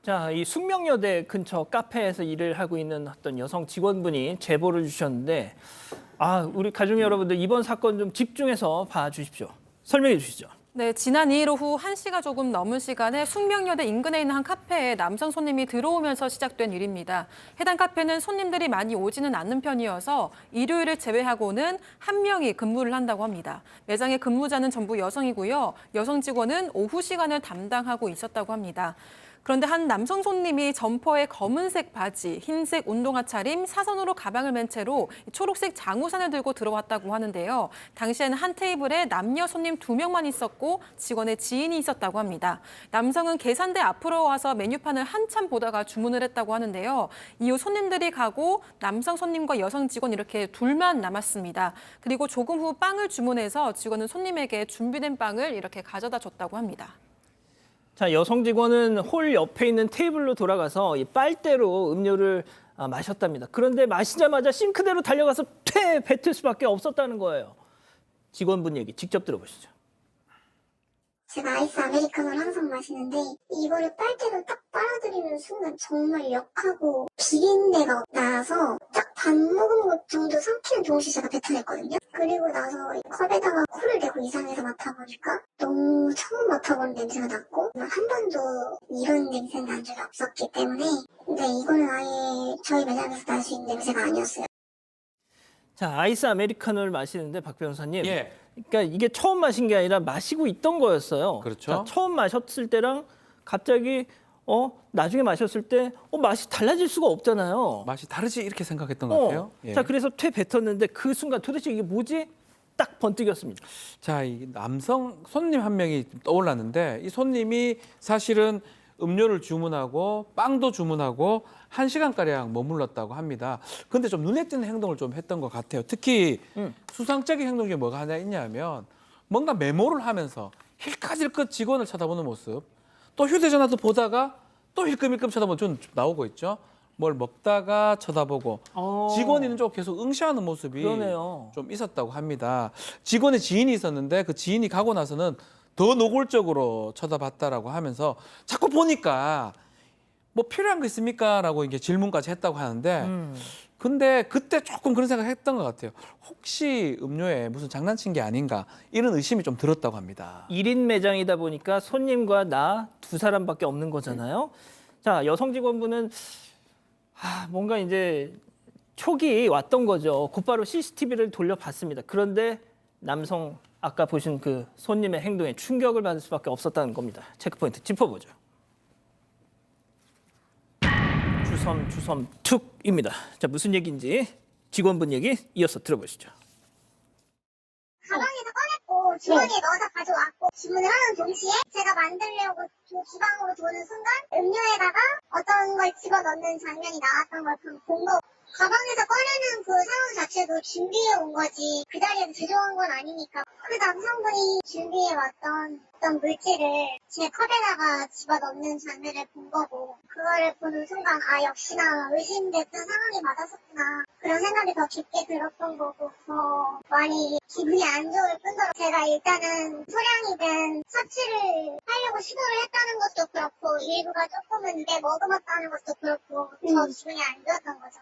자, 이 숙명여대 근처 카페에서 일을 하고 있는 어떤 여성 직원분이 제보를 주셨는데, 우리 가족 여러분들 이번 사건 좀 집중해서 봐주십시오. 설명해 주시죠. 네, 지난 2일 오후 1시가 조금 넘은 시간에 숙명여대 인근에 있는 한 카페에 남성 손님이 들어오면서 시작된 일입니다. 해당 카페는 손님들이 많이 오지는 않는 편이어서 일요일을 제외하고는 한 명이 근무를 한다고 합니다. 매장의 근무자는 전부 여성이고요. 여성 직원은 오후 시간을 담당하고 있었다고 합니다. 그런데 한 남성 손님이 점퍼에 검은색 바지, 흰색 운동화 차림, 사선으로 가방을 맨 채로 초록색 장우산을 들고 들어왔다고 하는데요. 당시에는 한 테이블에 남녀 손님 2명만 있었고 직원의 지인이 있었다고 합니다. 남성은 계산대 앞으로 와서 메뉴판을 한참 보다가 주문을 했다고 하는데요. 이후 손님들이 가고 남성 손님과 여성 직원 이렇게 둘만 남았습니다. 그리고 조금 후 빵을 주문해서 직원은 손님에게 준비된 빵을 이렇게 가져다 줬다고 합니다. 자, 여성 직원은 홀 옆에 있는 테이블로 돌아가서 이 빨대로 음료를 마셨답니다. 그런데 마시자마자 싱크대로 달려가서 뱉을 수밖에 없었다는 거예요. 직원분 얘기 직접 들어보시죠. 제가 아이스 아메리카노를 항상 마시는데 이거를 빨대로 딱 빨아들이는 순간 정말 역하고 비린내가 나서 딱 반 모금 것 정도 삼키는 동시에 제가 뱉어냈거든요. 그리고 나서 컵에다가 코를 대고 이상해서 맡아보니까 너무 처음 맡아본 냄새가 났고 한 번도 이런 냄새는 난 적이 없었기 때문에 근데 이거는 아예 저희 매장에서 날 수 있는 냄새가 아니었어요. 자, 아이스 아메리카노를 마시는데 박 변호사님. 예. 그러니까 이게 처음 마신 게 아니라 마시고 있던 거였어요. 그렇죠. 자, 처음 마셨을 때랑 갑자기 나중에 마셨을 때 맛이 달라질 수가 없잖아요. 맛이 다르지 이렇게 생각했던 것 같아요. 예. 자, 그래서 뱉었는데 그 순간 도대체 이게 뭐지? 딱 번뜩였습니다. 자, 이 남성 손님 한 명이 떠올랐는데 이 손님이 사실은 음료를 주문하고 빵도 주문하고 1시간가량 머물렀다고 합니다. 근데 좀 눈에 띄는 행동을 좀 했던 것 같아요. 특히 수상적인 행동 중에 뭐가 하나 있냐면 뭔가 메모를 하면서 힐끗힐끗 직원을 쳐다보는 모습, 또 휴대전화도 보다가 또 힐끔힐끔 쳐다보는 좀 나오고 있죠. 뭘 먹다가 쳐다보고 직원이 있는 쪽 계속 응시하는 모습이 그러네요. 좀 있었다고 합니다. 직원의 지인이 있었는데 그 지인이 가고 나서는 더 노골적으로 쳐다봤다라고 하면서 자꾸 보니까 뭐 필요한 거 있습니까? 라고 이게 질문까지 했다고 하는데 근데 그때 조금 그런 생각을 했던 것 같아요. 혹시 음료에 무슨 장난친 게 아닌가 이런 의심이 좀 들었다고 합니다. 1인 매장이다 보니까 손님과 나 두 사람밖에 없는 거잖아요. 자, 여성 직원분은 뭔가 이제 촉이 왔던 거죠. 곧바로 CCTV를 돌려봤습니다. 그런데 남성 아까 보신 그 손님의 행동에 충격을 받을 수밖에 없었다는 겁니다. 체크포인트 짚어보죠. 주섬 툭입니다. 자, 무슨 얘기인지 직원분 얘기 이어서 들어보시죠. 가방에서 꺼냈고 주머니에 넣어서 가져왔고 주문을 하는 동시에 제가 만들려고 주방으로 도는 순간 음료에다가 어떤 걸 집어넣는 장면이 나왔던 걸 본 거. 가방에서 꺼내는 그 상황 자체도 준비해 온 거지 그 자리에서 제조한 건 아니니까 그 남성분이 준비해 왔던 어떤 물질을 제 컵에다가 집어넣는 장면을 본 거고 그거를 보는 순간 역시나 의심됐던 상황이 맞았었구나 그런 생각이 더 깊게 들었던 거고 더 많이 기분이 안 좋을 뿐더러 제가 일단은 소량이든 섭취를 하려고 시도를 했다는 것도 그렇고 일부가 조금은 내 머금었다는 것도 그렇고 더 기분이 안 좋았던 거죠.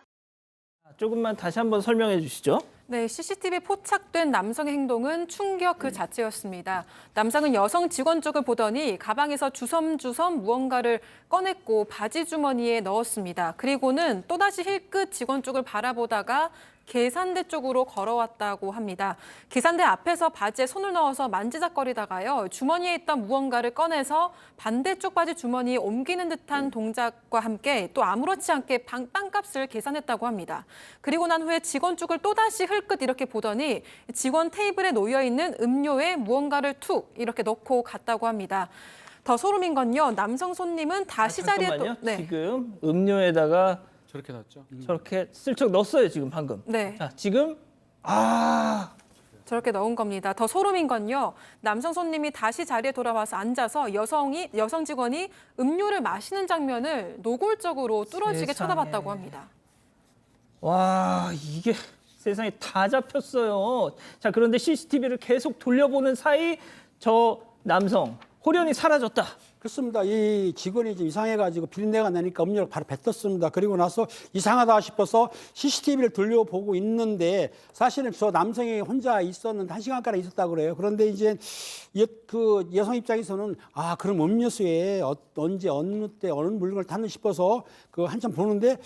조금만 다시 한번 설명해 주시죠. 네, CCTV에 포착된 남성의 행동은 충격 그 자체였습니다. 남성은 여성 직원 쪽을 보더니 가방에서 주섬주섬 무언가를 꺼냈고 바지 주머니에 넣었습니다. 그리고는 또다시 힐끗 직원 쪽을 바라보다가 계산대 쪽으로 걸어왔다고 합니다. 계산대 앞에서 바지에 손을 넣어서 만지작거리다가요. 주머니에 있던 무언가를 꺼내서 반대쪽 바지 주머니에 옮기는 듯한 동작과 함께 또 아무렇지 않게 빵값을 계산했다고 합니다. 그리고 난 후에 직원 쪽을 또다시 흘끗 이렇게 보더니 직원 테이블에 놓여있는 음료에 무언가를 툭 이렇게 넣고 갔다고 합니다. 더 소름인 건요. 남성 손님은 다시 자리에 잠깐만요. 네. 지금 음료에다가 저렇게 넣었죠. 저렇게 슬쩍 넣었어요, 지금 방금. 네. 자, 지금 저렇게 넣은 겁니다. 더 소름인 건요. 남성 손님이 다시 자리에 돌아와서 앉아서 여성 직원이 음료를 마시는 장면을 노골적으로 뚫어지게 세상에. 쳐다봤다고 합니다. 와, 이게 세상에 다 잡혔어요. 자, 그런데 CCTV를 계속 돌려보는 사이 저 남성 홀연히 사라졌다. 그렇습니다. 이 직원이 좀 이상해가지고 비린내가 나니까 음료를 바로 뱉었습니다. 그리고 나서 이상하다 싶어서 CCTV를 돌려보고 있는데 사실은 저 남성이 혼자 있었는데 1시간가량 있었다고 그래요. 그런데 이제 그 여성 입장에서는 아 그럼 음료수에 언제 어느 때 어느 물건을 탔나 싶어서 그 한참 보는데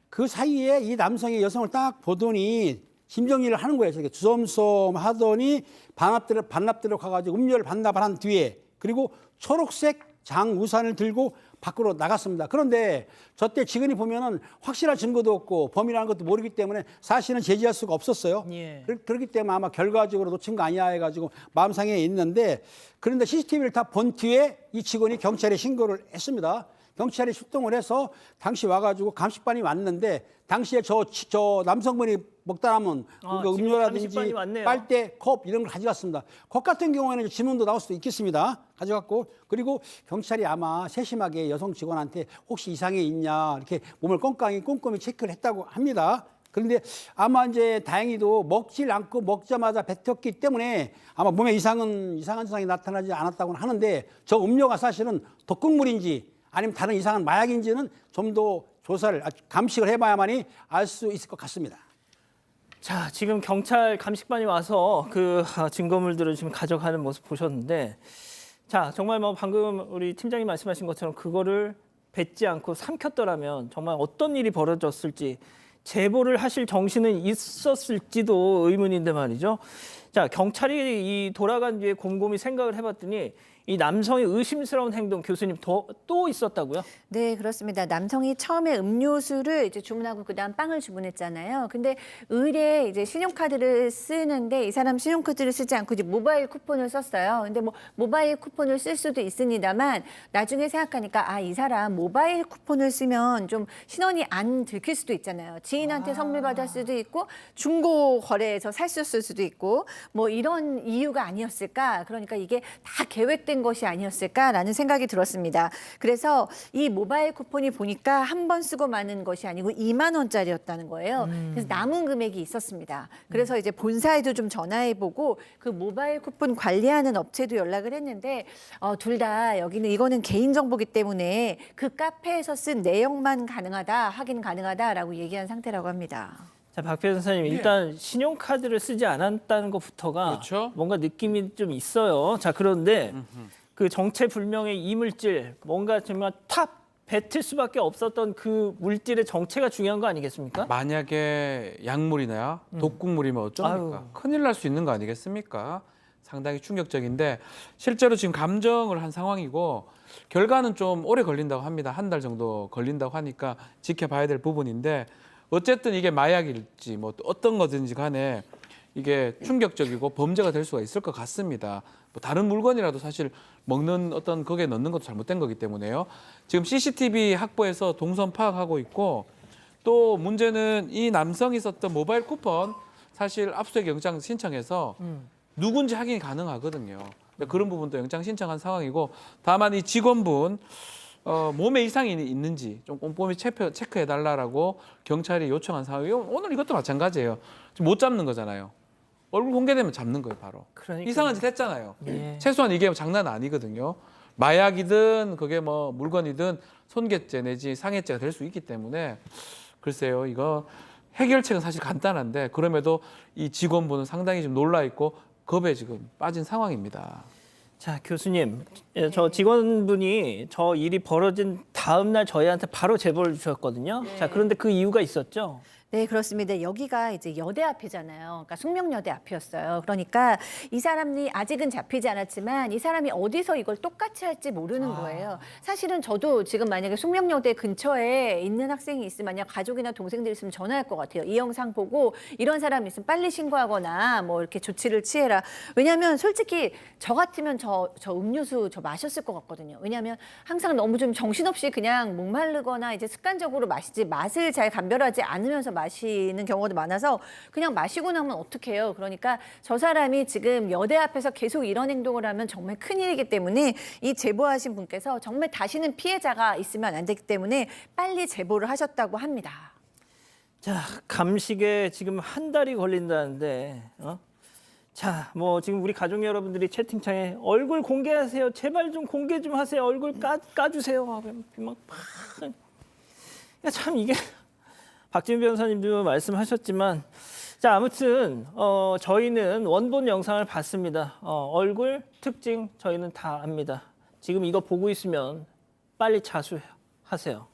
그 사이에 이 남성이 여성을 딱 보더니 심정리를 하는 거예요. 저렇게 주섬섬 하더니 반납대로 가가지고 음료를 반납을 한 뒤에 그리고 초록색 장 우산을 들고 밖으로 나갔습니다. 그런데 저때 직원이 보면은 확실한 증거도 없고 범인이라는 것도 모르기 때문에 사실은 제지할 수가 없었어요. 예. 그렇기 때문에 아마 결과적으로 놓친 거 아니야 해가지고 마음 상해 있는데 그런데 CCTV를 다 본 뒤에 이 직원이 경찰에 신고를 했습니다. 경찰이 출동을 해서 당시 와가지고 감식반이 왔는데 당시에 저 남성분이 먹다 남은 지금 음료라든지 감식반이 왔네요. 빨대, 컵 이런 걸 가져갔습니다. 컵 같은 경우에는 지문도 나올 수도 있겠습니다. 가져갔고 그리고 경찰이 아마 세심하게 여성 직원한테 혹시 이상이 있냐 이렇게 몸을 꼼꼼히 체크를 했다고 합니다. 그런데 아마 이제 다행히도 먹질 않고 먹자마자 뱉었기 때문에 아마 몸에 이상한 증상이 나타나지 않았다고 하는데 저 음료가 사실은 독극물인지 아니면 다른 이상한 마약인지는 좀 더 조사를 감식을 해봐야만이 알 수 있을 것 같습니다. 자, 지금 경찰 감식반이 와서 그 증거물들을 지금 가져가는 모습 보셨는데, 자, 정말 뭐 방금 우리 팀장님 말씀하신 것처럼 그거를 뱉지 않고 삼켰더라면 정말 어떤 일이 벌어졌을지 제보를 하실 정신은 있었을지도 의문인데 말이죠. 자, 경찰이 이 돌아간 뒤에 곰곰이 생각을 해봤더니 이 남성의 의심스러운 행동 교수님 또 있었다고요? 네, 그렇습니다. 남성이 처음에 음료수를 이제 주문하고 그다음 빵을 주문했잖아요. 근데 의뢰 이제 신용카드를 쓰는데 이 사람 신용카드를 쓰지 않고 이제 모바일 쿠폰을 썼어요. 근데 뭐 모바일 쿠폰을 쓸 수도 있습니다만 나중에 생각하니까 이 사람 모바일 쿠폰을 쓰면 좀 신원이 안 들킬 수도 있잖아요. 지인한테 선물 받을 수도 있고 중고 거래에서 샀을 수도 있고 뭐 이런 이유가 아니었을까? 그러니까 이게 다 계획된 것이 아니었을까라는 생각이 들었습니다. 그래서 이 모바일 쿠폰이 보니까 한 번 쓰고 마는 것이 아니고 2만 원짜리였다는 거예요. 그래서 남은 금액이 있었습니다. 그래서 이제 본사에도 좀 전화해보고 그 모바일 쿠폰 관리하는 업체도 연락을 했는데 둘 다 이거는 개인정보기 때문에 그 카페에서 쓴 내용만 확인 가능하다라고 얘기한 상태라고 합니다. 자, 박 변호사님 일단 신용카드를 쓰지 않았다는 것부터가 그렇죠. 뭔가 느낌이 좀 있어요. 자, 그런데 그 정체불명의 이물질 뭔가 정말 탑 뱉을 수밖에 없었던 그 물질의 정체가 중요한 거 아니겠습니까? 만약에 약물이나 독극물이면 어쩝니까? 아유. 큰일 날 수 있는 거 아니겠습니까? 상당히 충격적인데 실제로 지금 감정을 한 상황이고 결과는 좀 오래 걸린다고 합니다. 한 달 정도 걸린다고 하니까 지켜봐야 될 부분인데 어쨌든 이게 마약일지 뭐 어떤 거든지 간에 이게 충격적이고 범죄가 될 수가 있을 것 같습니다. 뭐 다른 물건이라도 사실 먹는 어떤 거기에 넣는 것도 잘못된 거기 때문에요. 지금 CCTV 확보해서 동선 파악하고 있고 또 문제는 이 남성이 썼던 모바일 쿠폰 사실 압수수색 영장 신청해서 누군지 확인이 가능하거든요. 그런 부분도 영장 신청한 상황이고 다만 이 직원분 몸에 이상이 있는지 좀 꼼꼼히 체크해달라고 경찰이 요청한 상황이에요. 오늘 이것도 마찬가지예요. 지금 못 잡는 거잖아요. 얼굴 공개되면 잡는 거예요, 바로. 그러니까요. 이상한 짓 했잖아요. 예. 최소한 이게 장난 아니거든요. 마약이든 그게 뭐 물건이든 손괴죄 내지 상해죄가 될 수 있기 때문에 글쎄요, 이거 해결책은 사실 간단한데 그럼에도 이 직원분은 상당히 좀 놀라 있고 겁에 지금 빠진 상황입니다. 자, 교수님, 저 직원분이 저 일이 벌어진 다음 날 저희한테 바로 제보를 주셨거든요. 자, 그런데 그 이유가 있었죠? 네, 그렇습니다. 여기가 이제 여대 앞이잖아요. 그러니까 숙명여대 앞이었어요. 그러니까 이 사람이 아직은 잡히지 않았지만 이 사람이 어디서 이걸 똑같이 할지 모르는 거예요. 사실은 저도 지금 만약에 숙명여대 근처에 있는 학생이 있으면 만약 가족이나 동생들 있으면 전화할 것 같아요. 이 영상 보고 이런 사람이 있으면 빨리 신고하거나 뭐 이렇게 조치를 취해라. 왜냐하면 솔직히 저 같으면 저 음료수 마셨을 것 같거든요. 왜냐하면 항상 너무 좀 정신없이 그냥 목마르거나 이제 습관적으로 마시지 맛을 잘 감별하지 않으면서 마시는 경우도 많아서 그냥 마시고 나면 어떡해요. 그러니까 저 사람이 지금 여대 앞에서 계속 이런 행동을 하면 정말 큰일이기 때문에 이 제보하신 분께서 정말 다시는 피해자가 있으면 안 되기 때문에 빨리 제보를 하셨다고 합니다. 자, 감식에 지금 한 달이 걸린다는데, 자, 뭐 지금 우리 가족 여러분들이 채팅창에 얼굴 공개하세요. 제발 좀 공개 좀 하세요. 얼굴 까주세요. 막 참 이게 박지훈 변호사님도 말씀하셨지만 자, 아무튼 저희는 원본 영상을 봤습니다. 얼굴 특징 저희는 다 압니다. 지금 이거 보고 있으면 빨리 자수하세요.